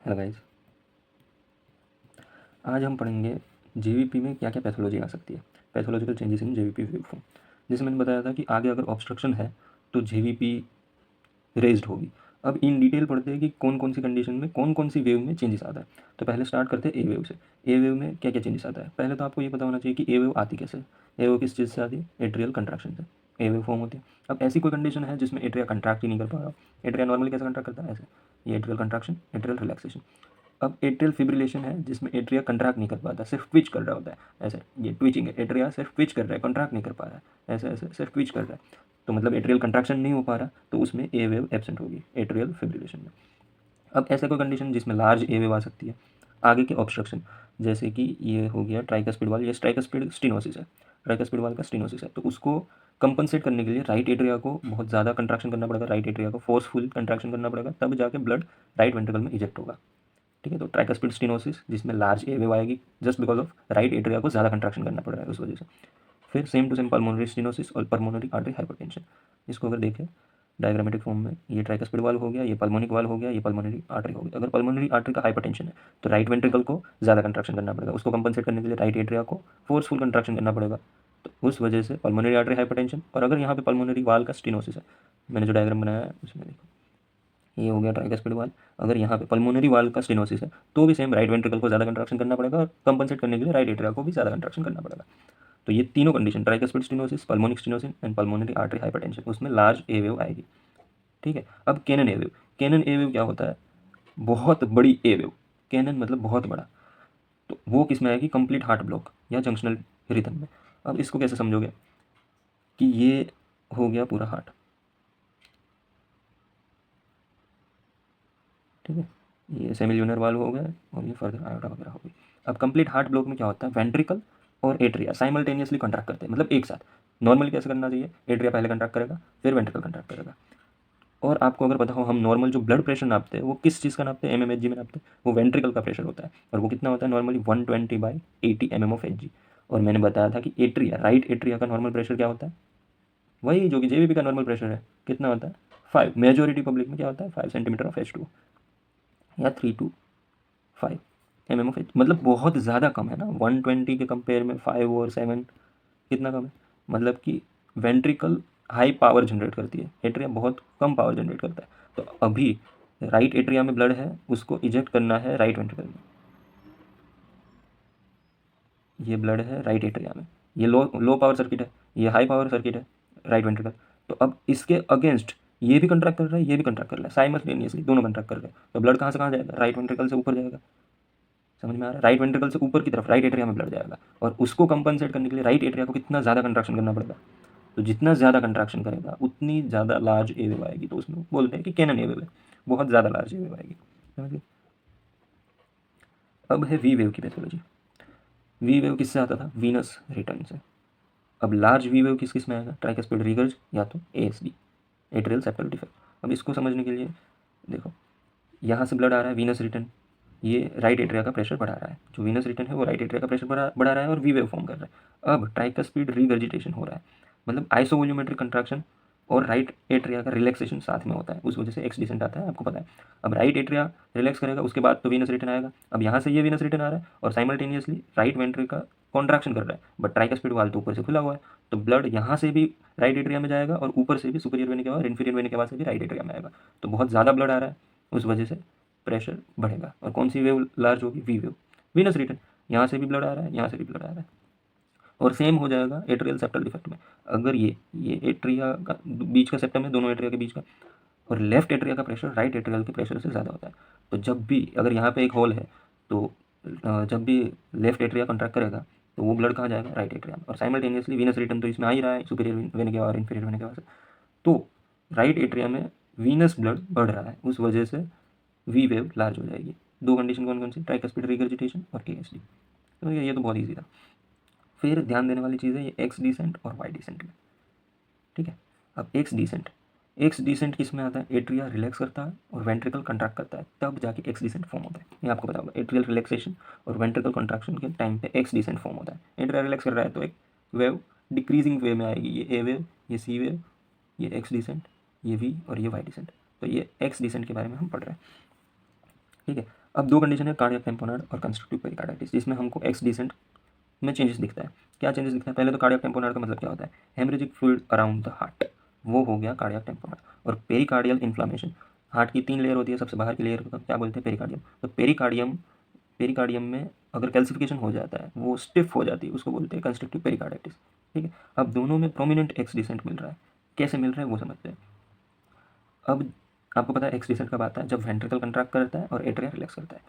Hello guys, आज हम पढ़ेंगे जेवीपी में क्या क्या पैथोलॉजी आ सकती है, pathological changes in JVP wave form. जैसे मैंने बताया था कि आगे अगर ऑब्स्ट्रक्शन है तो जेवीपी रेज्ड होगी। अब इन डिटेल पढ़ते हैं कि कौन कौन सी कंडीशन में कौन कौन सी वेव में चेंजेस आता है। तो पहले स्टार्ट करते हैं ए वेव से। ए वेव में क्या क्या चेंजेस आता है। पहले तो आपको ये पता होना चाहिए कि ए वेव आती कैसे है। ए वेव किस चीज़ से आती है? एट्रियल कंट्रैक्शन से ए वेव फॉर्म होती है। अब ऐसी कोई कंडीशन है जिसमें एट्रिया कंट्रैक्ट ही नहीं कर पा रहा। एट्रिया नॉर्मली कैसे कंट्रैक्ट करता है? ऐसे, ये एट्रियल कंट्रैक्शन, एट्रियल रिलैक्सेशन। अब एट्रियल फिब्रिलेशन है जिसमें एट्रिया कंट्रैक्ट नहीं कर पाता, सिर्फ ट्विच कर रहा होता है। ऐसे, ये ट्विचिंग है, एट्रिया सिर्फ ट्विच कर रहा है, कंट्रैक्ट नहीं कर पा रहा है। ऐसे ऐसे सिर्फ ट्विच कर रहा है, तो मतलब एट्रियल कंट्रैक्शन नहीं हो पा रहा, तो उसमें ए वेव एब्सेंट होगी एट्रियल फिब्रिलेशन में। अब ऐसे कोई कंडीशन जिसमें लार्ज ए वेव आ सकती है। आगे के ऑब्स्ट्रक्शन, जैसे कि ये हो गया ट्राइकस्पिड वाल, ये ट्राइकस्पिड स्टेनोसिस है, ट्राइकस्पिड वाल का स्टेनोसिस है, तो उसको कंपनसेट करने के लिए राइट एट्रिया को बहुत ज़्यादा कंट्रैक्शन करना पड़ेगा, राइट एट्रिया को फोर्सफुल कंट्रैक्शन करना पड़ेगा, तब जाके ब्लड राइट वेंट्रिकल में इजेक्ट होगा। ठीक है, तो ट्राइकस्पिड स्टेनोसिस जिसमें लार्ज ए वेव आएगी just because of right atria को ज़्यादा कंट्रैक्शन करना पड़ रहा है उस वजह से। फिर same to same pulmonary stenosis और पल्मोनरी आर्टरी हाइपरटेंशन। इसको अगर देखें डायग्रामेटिक फॉर्म में, ये ट्राइकस्पिड वाल हो गया, ये पल्मोनिक वाल हो गया, ये पल्मोनरी आर्टरी हो गया। अगर पल्मोनरी आर्टरी का हाइपरटेंशन है तो राइट वेंट्रिकल को ज़्यादा कंट्रैक्शन करना पड़ेगा, उसको कंपनसेट करने के लिए राइट एट्रिया को फोर्सफुल कंट्रैक्शन करना पड़ेगा, तो उस वजह से पल्मोनरी आर्टरी हाइपरटेंशन। और अगर यहाँ पे पल्मोनरी वाल का स्टेनोसिस है, मैंने जो डायग्राम बनाया है उसमें देखो, ये हो गया ट्राइकस्पिड वाल। अगर यहाँ पे पल्मोनरी वाल का स्टेनोसिस है तो भी सेम राइट वेंट्रिकल को ज़्यादा कंट्रैक्शन करना पड़ेगा, और कंपनसेट करने के लिए राइट एट्रिया को भी ज़्यादा कंट्रैक्शन करना पड़ेगा। तो ये तीनों condition, tricuspid stenosis, pulmonic stenosis and pulmonary artery hypertension, उसमें लार्ज ए वेव आएगी। ठीक है, अब cannon A wave. Cannon A wave क्या होता है? बहुत बड़ी ए वेव। कैनन मतलब बहुत बड़ा, तो वो किस में आएगी? कंप्लीट हार्ट ब्लॉक या जंक्शनल रिदम में। अब इसको कैसे समझोगे कि ये हो गया पूरा हार्ट, ठीक है, ये सेमिल्यूनर वाल्व हो गया और ये फर्दर आयोटा वगैरह हो गई। अब कंप्लीट हार्ट ब्लॉक में क्या होता है? वेंट्रिकल और एट्रिया साइमल्टेनियसली कंट्रैक्ट करते हैं, मतलब एक साथ। नॉर्मली कैसे करना चाहिए? एट्रिया पहले कंट्रैक्ट करेगा, फिर वेंट्रिकल कंट्रैक्ट करेगा। और आपको अगर पता हो, हम नॉर्मल जो ब्लड प्रेशर नापते हैं वो किस चीज़ का नापते हैं? एमएमएचजी में नापते हैं। वो वेंट्रिकल का प्रेशर होता है, और वो कितना होता है नॉर्मली? 120/80 mm/Hg। और मैंने बताया था कि एट्रिया, राइट एट्रिया का नॉर्मल प्रेशर क्या होता है? वही जो कि जेवीपी का नॉर्मल प्रेशर है, कितना होता है? 5। मेजोरिटी पब्लिक में क्या होता है? 5 cm/H2 या 3 to 5 mm/H, मतलब बहुत ज़्यादा कम है ना। 120 के कंपेयर में 5 और 7 कितना कम है? मतलब कि वेंट्रिकल हाई पावर जनरेट करती है, एट्रिया बहुत कम पावर जनरेट करता है। तो अभी राइट एट्रिया में ब्लड है, उसको इजेक्ट करना है राइट वेंट्रिकल में। ये ब्लड है राइट एट्रिया में, ये लो लो पावर सर्किट है, ये हाई पावर सर्किट है राइट वेंट्रिकल। तो अब इसके अगेंस्ट ये भी कंट्रैक्ट कर रहा है, ये भी कंट्रैक्ट कर रहा है, साइमल्टेनियसली दोनों कंट्रैक्ट कर रहे हैं। तो ब्लड कहाँ से कहाँ जाएगा? राइट वेंट्रिकल से ऊपर जाएगा। समझ में आ रहा है? राइट वेंट्रिकल से ऊपर की तरफ राइट एट्रिया में ब्लड जाएगा, और उसको कंपनसेट करने के लिए राइट एट्रिया को कितना ज़्यादा कंट्रैक्शन करना पड़ेगा? तो जितना ज़्यादा कंट्रैक्शन करेगा उतनी ज़्यादा लार्ज ए वेव आएगी, तो उसमें बोलते हैं कि कैनन ए वेव है, बहुत ज़्यादा लार्ज ए वेव आएगी। समझिए। अब है वी वेव की पैथोलॉजी। वी वेव किससे आता था? वीनस रिटर्न से। अब लार्ज वी वेव किस किस में आएगा? ट्राइकस्पिड रिगर्ज या तो एएसडी, एट्रियल सेप्टल डिफेक्ट। अब इसको समझने के लिए देखो, यहाँ से ब्लड आ रहा है वीनस रिटर्न, ये राइट एट्रिया का प्रेशर बढ़ा रहा है, जो वीनस रिटर्न है वो राइट एट्रिया का प्रेशर बढ़ा रहा है और वी वेव फॉर्म कर रहा है। अब ट्राइकस्पिड रिगर्जिटेशन हो रहा है, मतलब आइसोवोल्यूमेट्रिक कंट्रैक्शन और राइट एट्रिया का रिलैक्सेशन साथ में होता है, उस वजह से एक्स डिसेंट आता है, आपको पता है। अब राइट एट्रिया रिलैक्स करेगा, उसके बाद तो वीनस रिटर्न आएगा। अब यहाँ से ये वीनस रिटर्न आ रहा है और साइमल्टेनियसली राइट वेंट्रिकल का कॉन्ट्रैक्शन कर रहा है, बट ट्राइकस्पिड वाल्व तो ऊपर से खुला हुआ है, तो ब्लड यहाँ से भी राइट एट्रिया में जाएगा और ऊपर से भी सुपीरियर वेन के बाद, इन्फीरियर वेन के बाद से भी राइट एट्रिया में आएगा। तो बहुत ज़्यादा ब्लड आ रहा है, उस वजह से प्रेशर बढ़ेगा। और कौन सी वेव लार्ज होगी? V wave, venous return. यहाँ से भी ब्लड आ रहा है, यहाँ से भी ब्लड आ रहा है, और सेम हो जाएगा एट्रियल सेप्टल डिफेक्ट में। अगर ये एट्रिया का बीच का सेप्टम है, दोनों एट्रिया के बीच का, और लेफ्ट एट्रिया का प्रेशर राइट एट्रियल के प्रेशर से ज़्यादा होता है, तो जब भी अगर यहाँ पे एक होल है, तो जब भी लेफ्ट एट्रिया कॉन्ट्रैक्ट करेगा तो वो ब्लड कहाँ जाएगा? राइट एट्रिया में। और साइमल्टेनियसली वीनस रिटर्न तो इसमें आ ही रहा है, सुपीरियर वेन के और इन्फीरियर वेन के बाद से, तो राइट एट्रिया में वीनस ब्लड बढ़ रहा है, उस वजह से वी वेव लार्ज हो जाएगी। दो कंडीशन कौन कौन सी? ट्राइकस्पिड रिगर्जिटेशन और एएसडी। तो ये तो बहुत ईजी था। फिर ध्यान देने वाली चीज़ है ये एक्स डिसेंट और वाई डिसेंट में। ठीक है, अब एक्स डिसेंट किस में आता है? एट्रिया रिलैक्स करता है और वेंट्रिकल कंट्रैक्ट करता है, तब जाके एक्स डिसेंट फॉर्म होता है। ये आपको पता होगा, एट्रियल रिलैक्सेशन और वेंट्रिकल कंट्रैक्शन के टाइम पे एक्स डिसेंट फॉर्म होता है। एट्रिया रिलैक्स कर रहा है तो एक वेव डिक्रीजिंग वे में आएगी, ये ए वेव, ये सी वेव, ये एक्स डिसेंट, ये वी और ये वाई डिसेंट। तो ये एक्स डिसेंट के बारे में हम पढ़ रहे हैं। ठीक है, अब दो कंडीशन है, कार्डियक टेम्पोनार्ड और कंस्ट्रक्टिव पेरिकार्डाइटिस, जिसमें हमको एक्स डिसेंट में चेंजेस दिखता है। क्या चेंजेस दिखता है? पहले तो कार्डियक टेम्पोनार्ड का मतलब क्या होता है? Haemorrhagic fluid around the heart, वो हो गया कार्डियक टेम्पोनार्ड। और पेरिकार्डियल इन्फ्लामेशन, हार्ट की 3 लेयर होती है, सबसे बाहर की लेयर को क्या बोलते हैं? पेरिकार्डियम। तो पेरिकार्डियम में अगर कैल्सिफिकेशन हो जाता है, वो स्टिफ हो जाती है, उसको बोलते हैं कंस्ट्रक्टिव पेरिकार्डाइटिस। ठीक है, अब दोनों में प्रोमिनेंट एक्स डिसेंट मिल रहा है। कैसे मिल रहा है वो समझते हैं। अब आपको पता है एक्स डिसेंट कब आता है? जब वेंट्रिकल कंट्रैक्ट करता है और एट्रिया रिलैक्स करता है।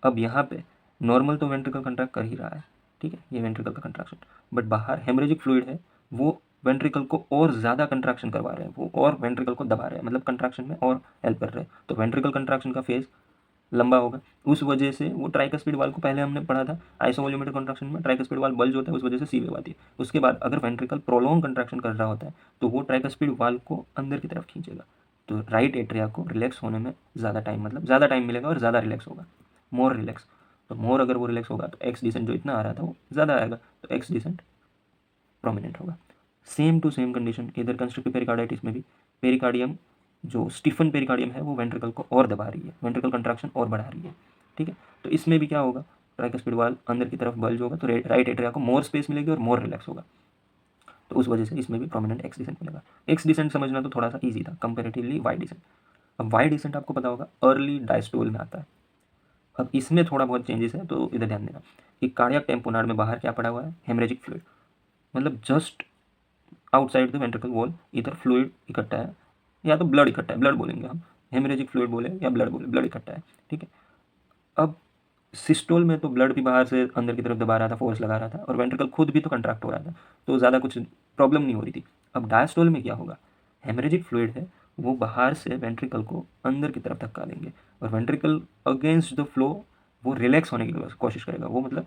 अब यहाँ पे नॉर्मल तो वेंट्रिकल कंट्रैक्ट कर ही रहा है, ठीक है, ये वेंट्रिकल का कंट्रैक्शन, बट बाहर हेमरेजिक फ्लूइड है, वो वेंट्रिकल को और ज़्यादा कंट्रैक्शन करवा रहे हैं, वो और वेंट्रिकल को दबा रहे हैं, मतलब कंट्रैक्शन में और हेल्प कर रहे हैं। तो वेंट्रिकल कंट्रैक्शन का फेज लंबा होगा, उस वजह से वो ट्राइकस्पिड वाल को पहले हमने पढ़ा था आइसोवॉल्यूमेट्रिक कंट्रैक्शन में, ट्राइकस्पिड वाल बल्ज होता है, उस वजह से सी वेव आती है। उसके बाद अगर वेंट्रिकल प्रोलॉन्ग कंट्रैक्शन कर रहा होता है तो वो ट्राइकस्पिड वाल को अंदर की तरफ खींचेगा, तो राइट एट्रिया को रिलैक्स होने में ज़्यादा टाइम, मतलब ज़्यादा टाइम मिलेगा और ज़्यादा रिलैक्स होगा, मोर रिलैक्स। तो मोर अगर वो रिलैक्स होगा तो एक्स डिसेंट जो इतना आ रहा था वो ज़्यादा आएगा, तो एक्स डिसेंट प्रोमिनेंट होगा। सेम टू सेम कंडीशन इधर कंस्ट्रक्टिव पेरिकार्डाइटिस में भी, पेरिकार्डियम जो स्टीफन पेरिकार्डियम है वो वेंट्रिकल को और दबा रही है, वेंट्रिकल कंट्रैक्शन और बढ़ा रही है, ठीक है। तो इसमें भी क्या होगा? ट्राइकस्पिड वाल अंदर की तरफ बल्ज होगा, तो राइट एट्रिया को मोर स्पेस मिलेगी और मोर रिलैक्स होगा, तो उस वजह से इसमें भी प्रोमिनेंट एक्स डिसेंट मिलेगा। एक्स डिसेंट समझना तो थोड़ा सा ईजी था कंपेरेटिवली वाई डिसेंट। अब वाई डिसेंट आपको पता होगा अर्ली डायस्टोल में आता है। अब इसमें थोड़ा बहुत चेंजेस है, तो इधर ध्यान देना कि कार्डियक टेम्पोनार्ड में बाहर क्या पड़ा हुआ है? हेमरेजिक फ्लूइड, मतलब just outside the ventricle wall इधर फ्लूइड इकट्ठा है, या तो ब्लड इकट्ठा है, ब्लड बोलेंगे हम, हेमरेजिक फ्लूइड बोले या ब्लड बोले, ब्लड इकट्ठा है, ठीक है। अब सिस्टोल में तो ब्लड भी बाहर से अंदर की तरफ दबा रहा था, फोर्स लगा रहा था, और वेंट्रिकल खुद भी तो कंट्रैक्ट हो रहा था, तो ज़्यादा कुछ प्रॉब्लम नहीं हो रही थी। अब डायस्टोल में क्या होगा? हेमरेजिक फ्लूइड है, वो बाहर से वेंट्रिकल को अंदर की तरफ धक्का देंगे, और वेंट्रिकल अगेंस्ट द फ्लो वो रिलैक्स होने की कोशिश करेगा, वो मतलब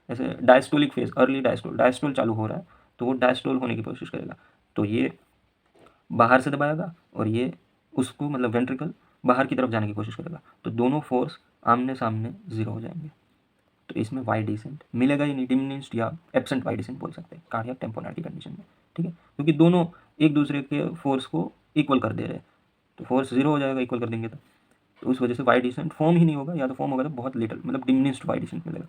ऐसे diastolic phase, early diastole, diastole चालू हो रहा है तो वो डायस्टोल होने की कोशिश करेगा, तो ये बाहर से दबाएगा और ये उसको मतलब वेंट्रिकल बाहर की तरफ जाने की कोशिश करेगा, तो दोनों फोर्स आमने सामने ज़ीरो हो जाएंगे। तो इसमें वाई डिसेंट मिलेगा ही नहीं, डिमिनिश्ड या एब्सेंट वाई डिसेंट बोल सकते हैं कार्डियक टेम्पोनार्ड की कंडीशन में, ठीक है, क्योंकि दोनों एक दूसरे के फोर्स को इक्वल कर दे रहे हैं, तो फोर्स जीरो हो जाएगा इक्वल कर देंगे तो उस वजह से वाई डिसेंट फॉर्म ही नहीं होगा, या तो फॉर्म होगा तो बहुत लिटल, मतलब डिमिनिश्ड वाई डिसेंट मिलेगा।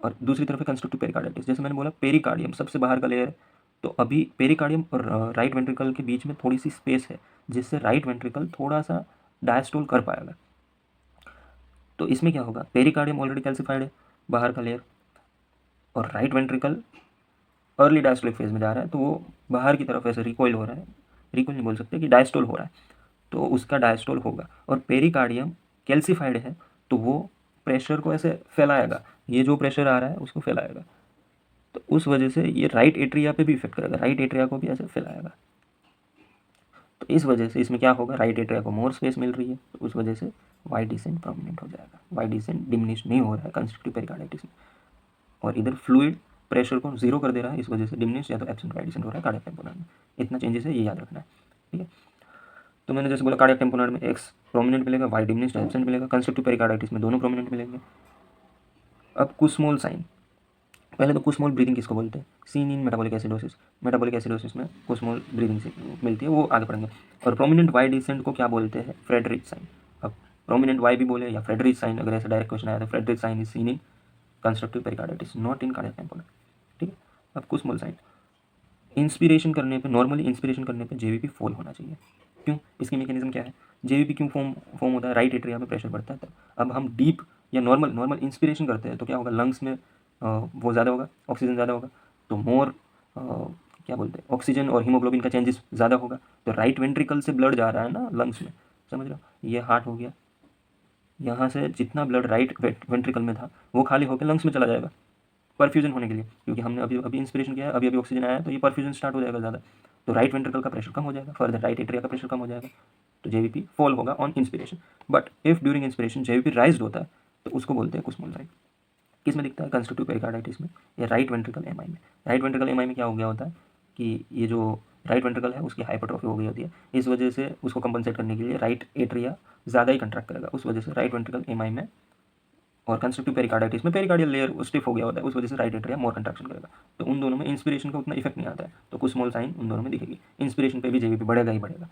और दूसरी तरफ है कंस्ट्रक्टिव पेरिकार्डाइटिस, जैसे मैंने बोला पेरिकार्डियम सबसे बाहर का लेयर है, तो अभी पेरिकार्डियम और राइट वेंट्रिकल के बीच में थोड़ी सी स्पेस है, जिससे राइट वेंट्रिकल थोड़ा सा डायस्टोल कर पाएगा। तो इसमें क्या होगा? पेरिकार्डियम ऑलरेडी कैल्सिफाइड है, बाहर का लेयर, और right ventricle early diastolic phase में जा रहा है, तो वो बाहर की तरफ ऐसे रिकॉइल हो रहा है, रिकॉइल नहीं बोल सकते कि डायस्टोल हो रहा है, तो उसका डायस्टोल होगा। और पेरिकार्डियम कैल्सिफाइड है, तो वो प्रेशर को ऐसे फैलाएगा, ये जो प्रेशर आ रहा है उसको फैलाएगा, तो उस वजह से ये राइट एट्रिया पे भी इफेक्ट करेगा, राइट एट्रिया को भी ऐसे फैलाएगा, तो इस वजह से इसमें क्या होगा? राइट एट्रिया को मोर स्पेस मिल रही है, तो उस वजह से वाई डिसेंट प्रोमिनेंट हो जाएगा, वाई डिसेंट डिमिनिश नहीं हो रहा है कंस्ट्रक्टिव पेरिकार्डाइटिस में, और इधर फ्लूइड प्रेशर को जीरो कर दे रहा है, इस वजह से डिमिनिश या तो एब्सेंट वाई डिसेंट हो रहा है कार्डियक टेम्पोनार्ड में। इतना चेंजेस है, ये याद रखना है, ठीक है। तो मैंने जैसे बोला कार्डियक टेम्पोनार्ड में एक्स प्रोमिनेंट मिलेगा, वाई डिमिनिश एब्सेंट मिलेगा, कंस्ट्रक्टिव पेरिकार्डाइटिस में दोनों प्रोमिनेंट मिलेंगे। अब कुस्मोल साइन, पहले तो कुस्मोल ब्रीदिंग किसको बोलते हैं? Seen in metabolic acidosis, metabolic acidosis में कुस्मोल ब्रीदिंग से मिलती है, वो आगे पढ़ेंगे। और प्रोमिनेंट वाई डिसेंट को क्या बोलते हैं? Friedreich sign. अब प्रोमिनेंट वाई भी बोले या फ्रेडरिच साइन, अगर ऐसा डायरेक्ट क्वेश्चन आया तो Friedreich sign is seen in constrictive pericarditis, not in cardiac tamponade, ठीक है। अब कुस्मोल साइन, इंस्पिरेशन करने पे, नॉर्मली इंस्पिरेशन करने पे जेवीपी फॉल होना चाहिए, क्यों? इसकी मैकेनिज्म क्या है? जेवीपी क्यों फॉर्म होता है? राइट एट्रिया में प्रेशर बढ़ता है तब। अब हम डीप या नॉर्मल नॉर्मल इंस्पिरेशन करते हैं तो क्या होगा? लंग्स में वो ज़्यादा होगा, ऑक्सीजन ज़्यादा होगा, तो मोर क्या बोलते हैं, ऑक्सीजन और हीमोग्लोबिन का चेंजेस ज़्यादा होगा, तो राइट वेंट्रिकल से ब्लड जा रहा है ना लंग्स में, समझ रहे हो? ये हार्ट हो गया, यहाँ से जितना ब्लड राइट वेंट्रिकल में था वो खाली होकर लंग्स में चला जाएगा परफ्यूजन होने के लिए, क्योंकि हमने अभी अभी इंस्पिरेशन किया है, अभी अभी ऑक्सीजन आया है, तो ये परफ्यूजन स्टार्ट हो जाएगा ज़्यादा, तो राइट वेंट्रिकल का प्रेशर कम हो जाएगा, फर्दर राइट एट्रिया का प्रेशर कम हो जाएगा, तो जेवीपी फॉल होगा on inspiration. But if during inspiration JVP rise होता है तो उसको बोलते हैं कुस्मोल साइन। किस में दिखता है? कंस्ट्रक्टिव पेरिकार्डाइटिस में या राइट वेंट्रिकल एमआई में। राइट वेंट्रिकल एमआई में क्या हो गया होता है कि ये जो राइट वेंट्रिकल है उसकी हाइपरट्रॉफी हो गई होती है, इस वजह से उसको कंपनसेट करने के लिए राइट एट्रिया ज़्यादा ही कंट्रैक्ट करेगा, उस वजह से राइट वेंट्रिकल एमआई में और कंस्ट्रक्टिव पेरिकार्डाइटिस में पेरिकार्डियल लेयर स्टिफ हो गया होता है, उस वजह से राइट एट्रिया मोर कंट्रैक्शन करेगा, तो उन दोनों में इंस्पिरेशन का उतना इफेक्ट नहीं आता है, तो कुछ स्मॉल साइन उन दोनों में दिखेगी। इंस्पिरेशन पे भी जेवीपी बढ़ेगा ही बढ़ेगा,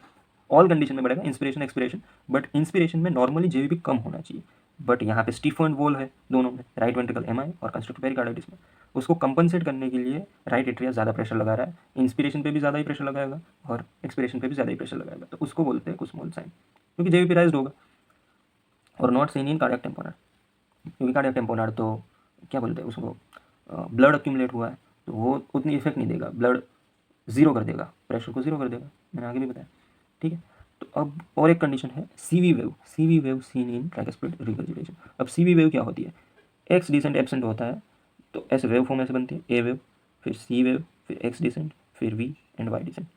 ऑल कंडीशन में बढ़ेगा, इंस्पिरेशन एक्सपिरेशन, बट इंस्पिरेशन में नॉर्मली जेवीपी कम होना चाहिए, बट यहाँ पे स्टीफन वॉल है दोनों में, राइट वेंट्रिकल एमआई और कंस्ट्रक्टिव पेरिकार्डाइटिस में। उसको कंपनसेट करने के लिए राइट एट्रिया ज़्यादा प्रेशर लगा रहा है, इंस्पिरेशन पे भी ज़्यादा ही प्रेशर लगाएगा और एक्सपिरेशन पे भी ज़्यादा ही प्रेशर लगाएगा, तो उसको बोलते हैं कुस्मोल साइन, क्योंकि जेवीपी राइज्ड होगा। और नॉट सीन इन कार्डियक टेम्पोनर, क्योंकि कार्डियक टेम्पोनर तो क्या बोलते हैं उसको, ब्लड अक्यूमुलेट हुआ है तो वो उतनी इफेक्ट नहीं देगा, ब्लड जीरो कर देगा, प्रेशर को जीरो कर देगा, मैंने आगे भी बताया। ठीक है, तो अब और एक कंडीशन है CV wave, CV wave seen in tricuspid regurgitation. अब सीवी वेव क्या होती है, एक्स डिसेंट एब्सेंट होता है तो ऐसे वेव फॉर्म ऐसे बनती है, ए वेव, फिर सी वेव, फिर एक्स डिसेंट, फिर वी एंड वाई डिसेंट।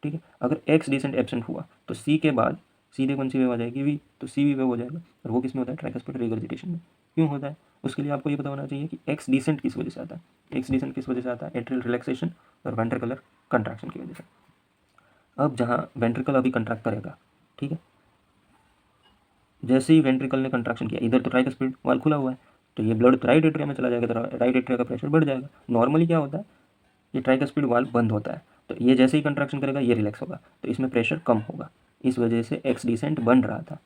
ठीक है, अगर एक्स डिसेंट एब्सेंट हुआ तो सी के बाद सीधे कौन सी वेव आ जाएगी, वी, तो सी वी वेव हो जाएगा। और वो किस में होता है, ट्राइकस्पिड रिगर्जिटेशन में। क्यों होता है, उसके लिए आपको ये पता होना चाहिए कि एक्स डिसेंट किस वजह से आता है। एक्स डिसेंट किस वजह से आता है, एट्रियल रिलैक्सेशन और वेंट्रिकुलर कंट्रैक्शन की वजह से। अब जहाँ वेंट्रिकल अभी कंट्रैक्ट करेगा, ठीक है, जैसे ही वेंट्रिकल ने कंट्रैक्शन किया, इधर तो ट्राइकस्पिड वाल खुला हुआ है, तो ये ब्लड तो राइट एट्रिया में चला जाएगा, तो राइट एट्रिया का प्रेशर बढ़ जाएगा। नॉर्मली क्या होता है, ये ट्राइकस्पिड वाल बंद होता है, तो ये जैसे ही कंट्रैक्शन करेगा ये रिलैक्स होगा, तो इसमें प्रेशर कम होगा, इस वजह से एक्स डिसेंट बन रहा था।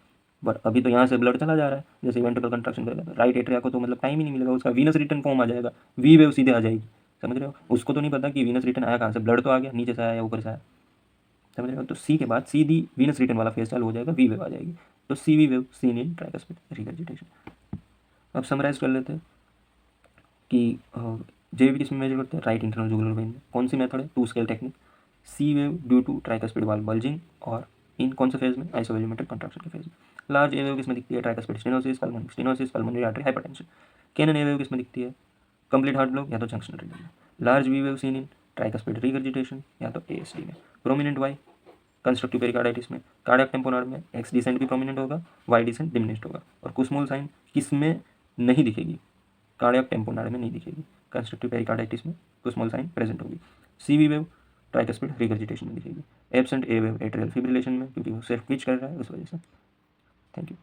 बट अभी तो यहाँ से ब्लड चला जा रहा है, जैसे वेंट्रिकल कंट्रैक्शन करेगा तो राइट एट्रिया को तो मतलब टाइम ही नहीं मिलेगा, उसका वीनस रिटर्न फॉर्म आ जाएगा, वी वेव सीधे आ जाएगी। समझ रहे हो, उसको तो नहीं पता कि वीनस रिटर्न आया कहाँ से, ब्लड तो आ गया, नीचे से आया या ऊपर से आया। समझ रहे हो, तो सी के बाद सीधी वीनस रिटर्न वाला फेज चालू हो जाएगा, वी वेव आ जाएगी, तो C V wave seen in tricuspid regurgitation. अब समराइज कर लेते हैं कि जेवीपी किस में मेजर करते हैं, राइट इंटरनल जुगुलर वेन में। कौन सी मेथड है, two scale technique. C wave due to tricuspid valve bulging और इन कौन से फेज में, आइसोवेरियोमेट्रिक कंट्रैक्शन के फेज में। लार्ज ए वेव किस में दिखती है, tricuspid stenosis pulmonary artery hypertension. Cannon A wave किस में दिखती है, कंप्लीट हार्ट ब्लॉक या तो जंक्शन रीजन में। Large V wave seen in tricuspid regurgitation या तो एएसडी में। प्रोमिनेंट वाई, कंस्ट्रक्टिव पेरिकार्डाइटिस में। कार्डियक टेम्पोनर में एक्स डिसेंट भी प्रोमिनेंट होगा, वाई डिसेंट डिमिनिश्ड होगा। और कुस्मोल साइन किस में नहीं दिखेगी, कार्डियक टेम्पोनर में नहीं दिखेगी, कंस्ट्रक्टिव पेरिकार्डाइटिस में कुस्मोल साइन प्रेजेंट होगी। सीवी वेव ट्राइकस्पिड रिगर्जिटेशन में दिखेगी। एब्सेंट ए वेव एट्रियल फिब्रिलेशन में, क्योंकि वो सिर्फ पिच कर रहा है उस वजह से। Thank you.